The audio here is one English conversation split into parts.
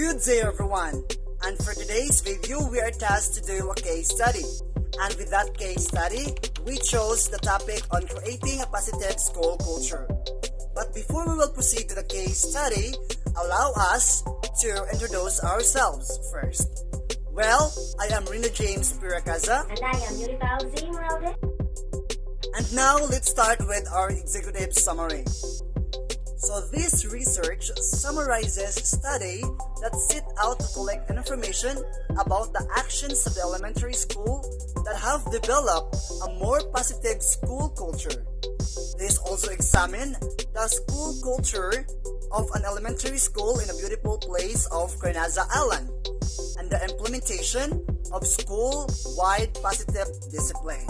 Good day everyone, and for today's video we are tasked to do a case study, and with that case study we chose the topic on creating a positive school culture. But before we will proceed to the case study, allow us to introduce ourselves first. Well, I am Rino James Piracaza, And I am Yurika Alzi Moralde. and now let's start with our executive summary. So this research summarizes a study that set out to collect information about the actions of the elementary school that have developed a more positive school culture. This also examined the school culture of an elementary school in a beautiful place of Carnaza Island and the implementation of school-wide positive discipline.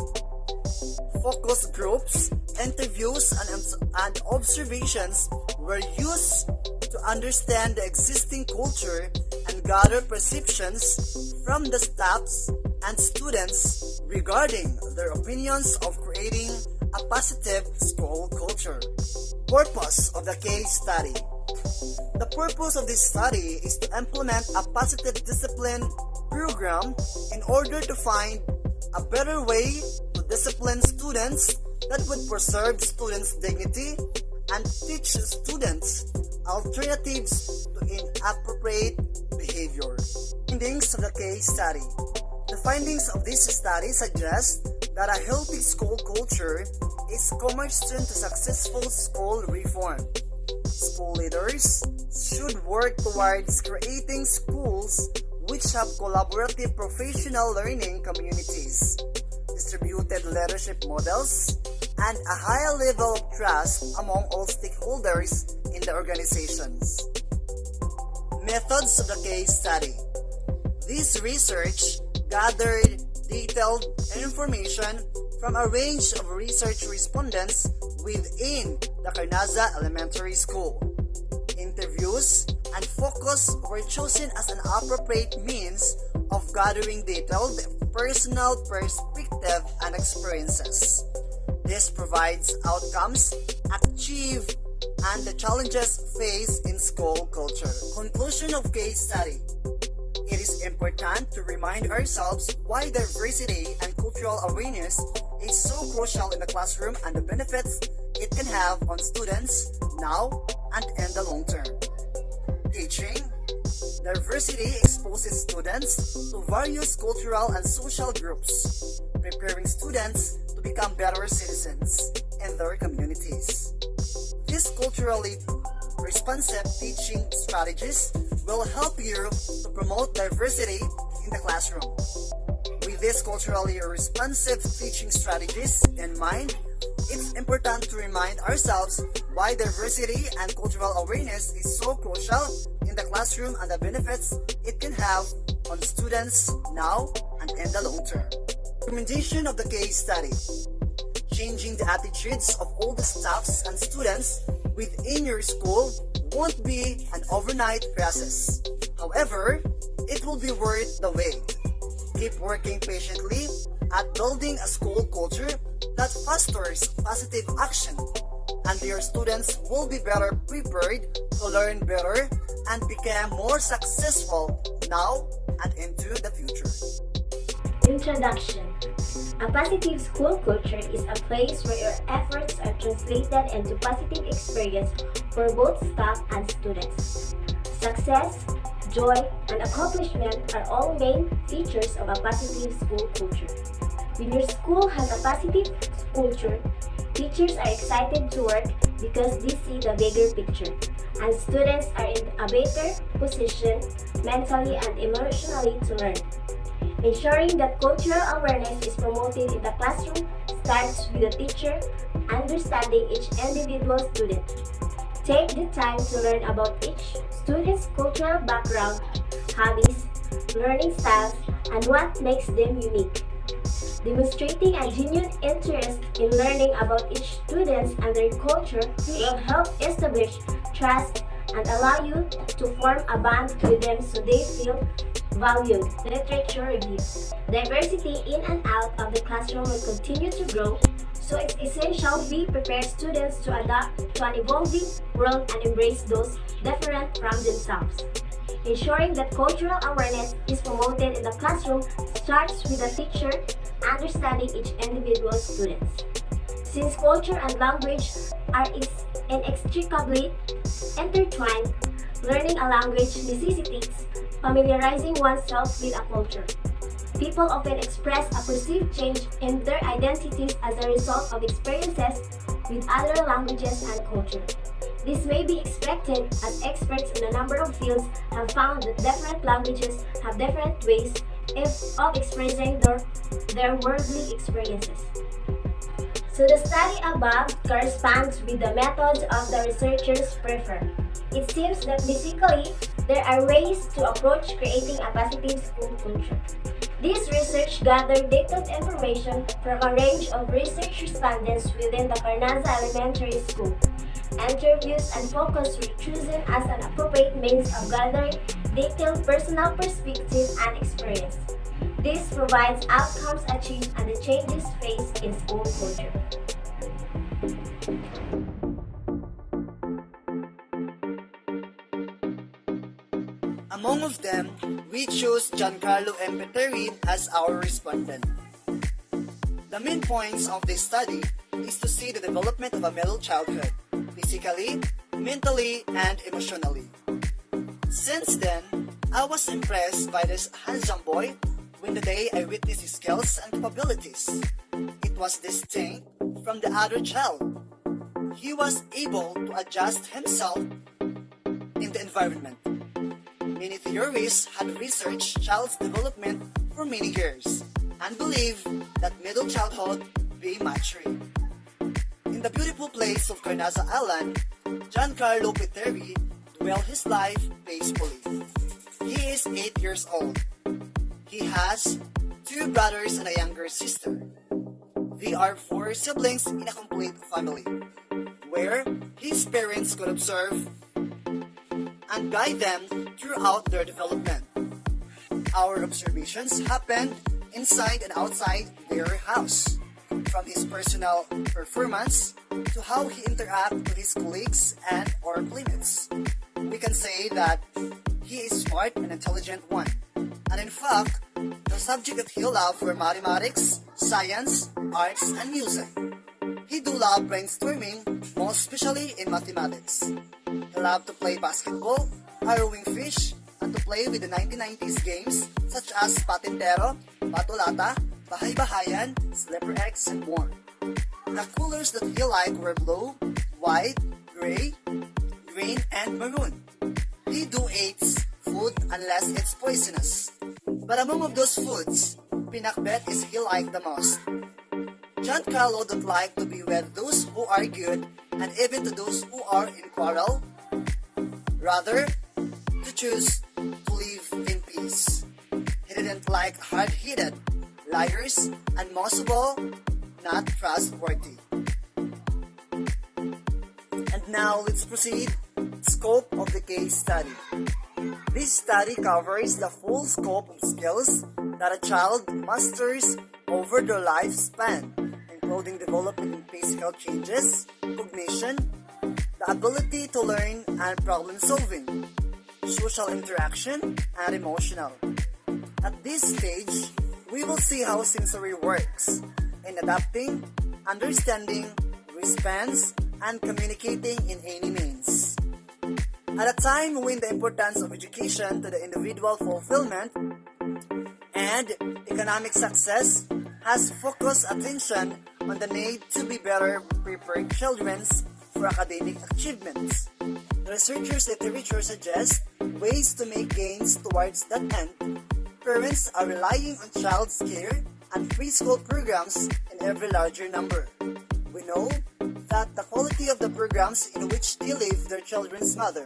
Focus groups, interviews, and observations were used to understand the existing culture and gather perceptions from the staffs and students regarding their opinions of creating a positive school culture. Purpose of the case study. The purpose of this study is to implement a positive discipline program in order to find a better way to discipline students that would preserve students' dignity and teach students alternatives to inappropriate behavior. Findings of the case study. The findings of this study suggest that a healthy school culture is cornerstone to successful school reform. School leaders should work towards creating schools which have collaborative professional learning communities, distributed leadership models, and a high level of trust among all stakeholders in the organizations. Methods of the case study. This research gathered detailed information from a range of research respondents within the Carnaza Elementary School. Interviews and focus were chosen as an appropriate means of gathering detailed personal perspective and experiences. This provides outcomes achieved and the challenges faced in school culture. Conclusion of case study. It is important to remind ourselves why diversity and cultural awareness is so crucial in the classroom and the benefits it can have on students now and in the long term. Teaching. Diversity exposes students to various cultural and social groups, preparing students to become better citizens in their communities. These culturally responsive teaching strategies will help you to promote diversity in the classroom. With these culturally responsive teaching strategies in mind, it's important to remind ourselves why diversity and cultural awareness is so crucial in the classroom and the benefits it can have on students now and in the long term. Recommendation of the case study. Changing the attitudes of all the staffs and students within your school won't be an overnight process. However, it will be worth the wait. Keep working patiently at building a school culture that fosters positive action, and your students will be better prepared to learn better and become more successful now and into the future. Introduction. A positive school culture is a place where your efforts are translated into positive experience for both staff and students. Success, joy, and accomplishment are all main features of a positive school culture. When your school has a positive culture, teachers are excited to work because they see the bigger picture, and students are in a better position mentally and emotionally to learn. Ensuring that cultural awareness is promoted in the classroom starts with the teacher understanding each individual student. Take the time to learn about each student's cultural background, hobbies, learning styles, and what makes them unique. Demonstrating a genuine interest in learning about each student and their culture will help establish trust and allow you to form a bond with them so they feel valued. Literature review. Diversity in and out of the classroom will continue to grow, so it's essential we prepare students to adapt to an evolving world and embrace those different from themselves. Ensuring that cultural awareness is promoted in the classroom starts with the teacher understanding each individual students. Since culture and language are inextricably intertwined, learning a language necessitates familiarizing oneself with a culture. People often express a perceived change in their identities as a result of experiences with other languages and culture. This may be expected as experts in a number of fields have found that different languages have different ways of expressing their worldly experiences. So the study above corresponds with the methods of the researchers prefer. It seems that basically there are ways to approach creating a positive school culture. This research gathered detailed information from a range of research respondents within the Carnaza Elementary School. Interviews and focus were chosen as an appropriate means of gathering detailed personal perspective and experience. This provides outcomes achieved and the changes faced in school culture. Among of them, we chose Giancarlo M. Peterin as our respondent. The main points of this study is to see the development of a middle childhood, physically, mentally, and emotionally. Since then, I was impressed by this handsome boy when the day I witnessed his skills and capabilities. It was distinct from the other child. He was able to adjust himself in the environment. Many theorists had researched child's development for many years and believe that middle childhood be maturing. In the beautiful place of Carnaza Island, Giancarlo Peteri dwelled his life peacefully. He is 8 years old. He has 2 brothers and a younger sister. They are 4 siblings in a complete family, where his parents could observe and guide them throughout their development. Our observations happened inside and outside their house, from his personal performance to how he interacts with his colleagues and or playmates. We can say that he is smart and intelligent one. And in fact, the subject that he loved were mathematics, science, arts, and music. He do love brainstorming, most especially in mathematics. He loved to play basketball, arrowing fish, and to play with the 1990s games such as Patintero, Patulata, Bahay-Bahayan, Slipper X, and more. The colors that he liked were blue, white, gray, green, and maroon. He do eats food unless it's poisonous. But among of those foods, pinakbet is he liked the most. Giancarlo don't like to be with those who are good and even to those who are in quarrel. Rather, to choose to live in peace. He didn't like hard-headed, liars, and most of all, not trustworthy. And now let's proceed. Scope of the case study. This study covers the full scope of skills that a child masters over their lifespan, including development in physical changes, cognition, the ability to learn and problem solving, social interaction, and emotional. At this stage, we will see how sensory works in adapting, understanding, response, and communicating in any means. At a time when the importance of education to the individual fulfillment and economic success has focused attention on the need to be better prepared children for academic achievements. The researchers' literature suggests ways to make gains towards that end. Parents are relying on child's care and preschool programs in every larger number. We know that the quality of the programs in which they leave their children's mother.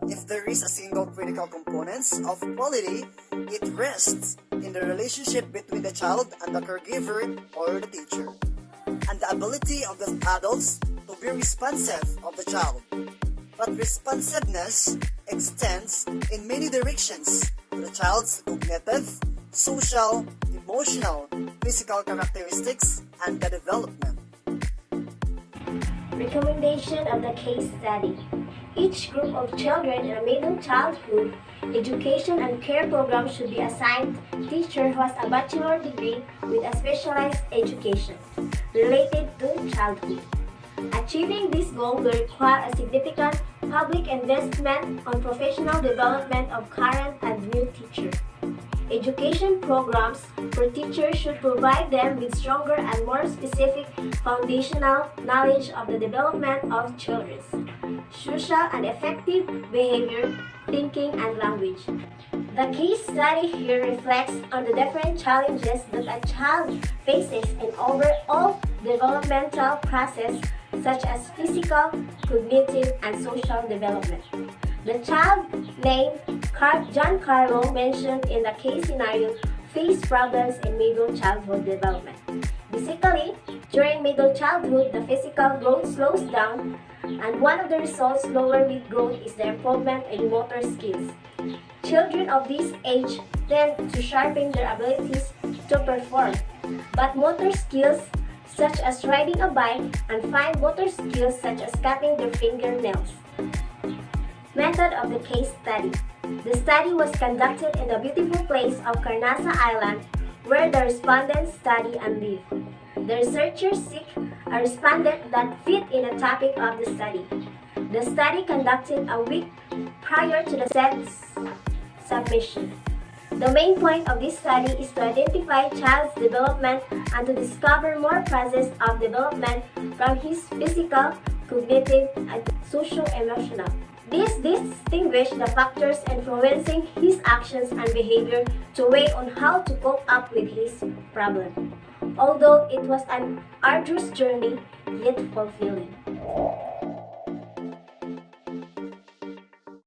If there is a single critical component of quality, it rests in the relationship between the child and the caregiver or the teacher, and the ability of the adults to be responsive of the child. But responsiveness extends in many directions to the child's cognitive, social, emotional, physical characteristics, and the development. Recommendation of the case study. Each group of children in a middle childhood education and care program should be assigned a teacher who has a bachelor degree with a specialized education related to childhood. Achieving this goal will require a significant public investment on professional development of current and new teachers. Education programs for teachers should provide them with stronger and more specific foundational knowledge of the development of children's social and effective behavior, thinking, and language. The case study here reflects on the different challenges that a child faces in overall developmental process such as physical, cognitive, and social development. The child named Giancarlo mentioned in the case scenario faced problems in middle childhood development. Basically, during middle childhood, the physical growth slows down, and one of the results lower mid growth is the improvement in motor skills. Children of this age tend to sharpen their abilities to perform, but motor skills such as riding a bike and fine motor skills such as cutting their fingernails. Method of the case study. The study was conducted in the beautiful place of Carnasa Island where the respondents study and live. The researchers seek a respondent that fit in the topic of the study. The study conducted a week prior to the set submission. The main point of this study is to identify child's development and to discover more processes of development from his physical, cognitive, and social-emotional. This distinguishes the factors influencing his actions and behavior to weigh on how to cope up with his problem. Although it was an arduous journey, yet fulfilling.